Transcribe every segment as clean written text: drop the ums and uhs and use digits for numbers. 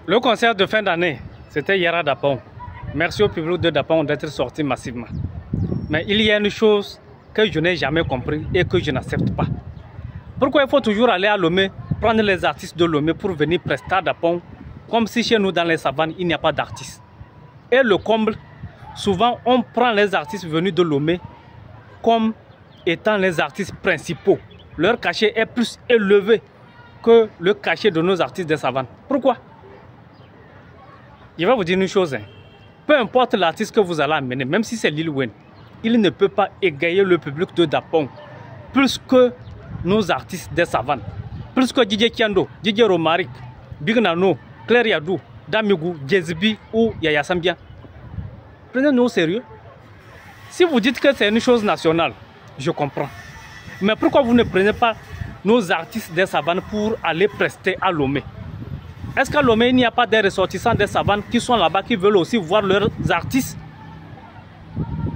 Le concert de fin d'année, c'était hier à Dapong. Merci au public de Dapong d'être sorti massivement. Mais il y a une chose que je n'ai jamais compris et que je n'accepte pas. Pourquoi il faut toujours aller à Lomé, prendre les artistes de Lomé pour venir prester à Dapong, comme si chez nous dans les savanes, il n'y a pas d'artistes. Et le comble, souvent on prend les artistes venus de Lomé comme étant les artistes principaux. Leur cachet est plus élevé que le cachet de nos artistes des savanes. Pourquoi? Je vais vous dire une chose. Peu importe l'artiste que vous allez amener, même si c'est Lil Wayne, il ne peut pas égayer le public de Dapong plus que nos artistes des savanes. Plus que DJ Kiando, DJ Romaric, Big Nano, Claire Yadou, Damigou, Jezbi ou Yaya Sambia. Prenez-nous au sérieux. Si vous dites que c'est une chose nationale, je comprends. Mais pourquoi vous ne prenez pas nos artistes des savanes pour aller prester à Lomé? Est-ce qu'à Lomé, il n'y a pas des ressortissants des savanes qui sont là-bas, qui veulent aussi voir leurs artistes?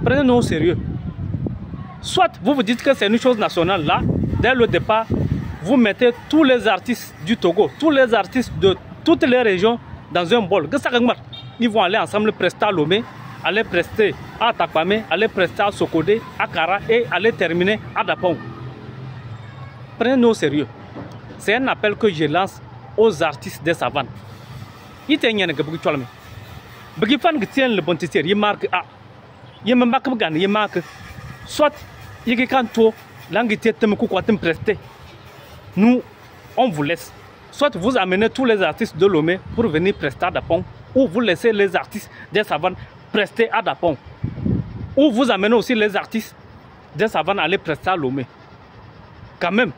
Prenez-nous au sérieux. Soit vous vous dites que c'est une chose nationale, là, dès le départ, vous mettez tous les artistes du Togo, tous les artistes de toutes les régions dans un bol. Ils vont aller ensemble prester à Lomé, aller prester à Takwame, aller prester à Sokodé, à Kara et aller terminer à Dapong. Prenez-nous au sérieux. C'est un appel que je lance aux artistes des savanes. Il y a un peu de temps. Il y a un peu de temps. Il y a un peu de soit il y a un peu de temps. Nous, on vous laisse. Soit vous amenez tous les artistes de Lomé pour venir prester à Dapong, ou vous laissez les artistes des savanes prester à Dapong. Ou vous amenez aussi les artistes des savanes à aller prester à Lomé. Quand même,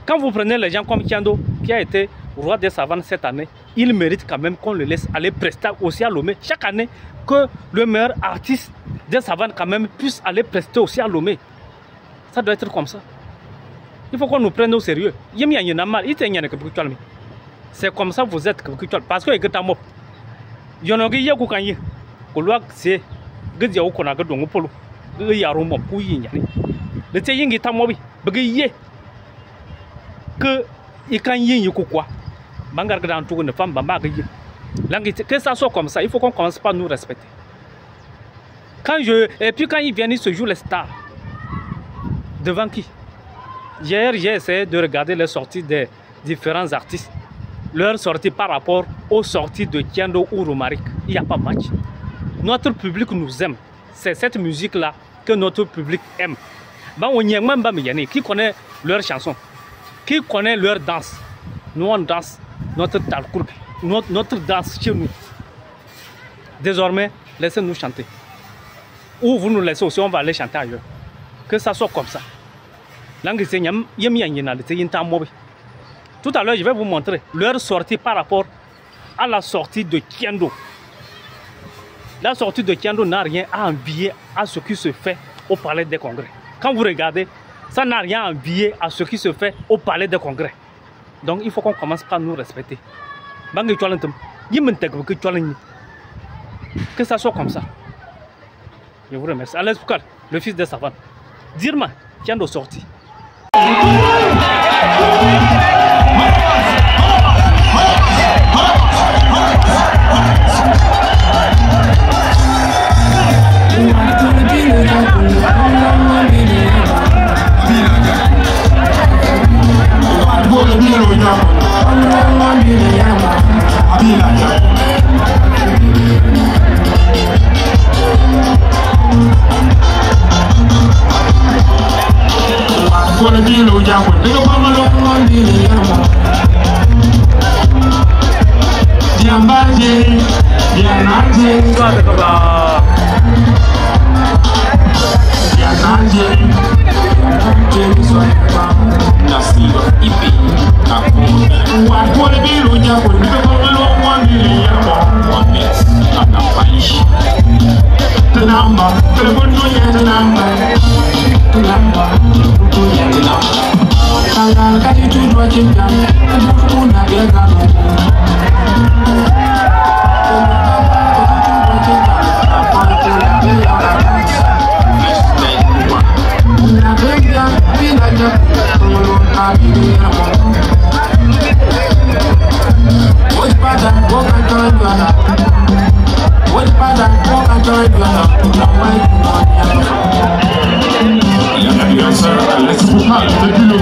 quand vous prenez les gens comme Kiando, qui a été roi des savanes cette année, il mérite quand même qu'on le laisse aller prester aussi à Lomé. Chaque année, que le meilleur artiste des savanes quand même puisse aller prester aussi à Lomé. Ça doit être comme ça. Il faut qu'on nous prenne au sérieux. C'est comme ça que vous êtes. Parce que que ça soit comme ça, il faut qu'on commence par nous respecter. Et puis quand ils viennent, ils se jouent les stars. Devant qui? Hier, j'ai essayé de regarder les sorties des différents artistes. Leurs sorties par rapport aux sorties de Kiando ou Romaric. Il n'y a pas match. Notre public nous aime. C'est cette musique-là que notre public aime. Qui connaît leurs chansons? Qui connaît leur danse? Nous, on danse notre talcour, notre danse chez nous. Désormais, laissez-nous chanter. Ou vous nous laissez aussi, on va aller chanter ailleurs. Que ça soit comme ça. Tout à l'heure, je vais vous montrer leur sortie par rapport à la sortie de Kiando. La sortie de Kiando n'a rien à envier à ce qui se fait au Palais des Congrès. Quand vous regardez, ça n'a rien à envier à ce qui se fait au Palais des Congrès. Donc il faut qu'on commence par nous respecter. Que ça soit comme ça. Je vous remercie. Alain Poukal, le fils des savanes. Dirma, Kiando sorti. Hoje L'anniversaire Alexis Poupal, depuis le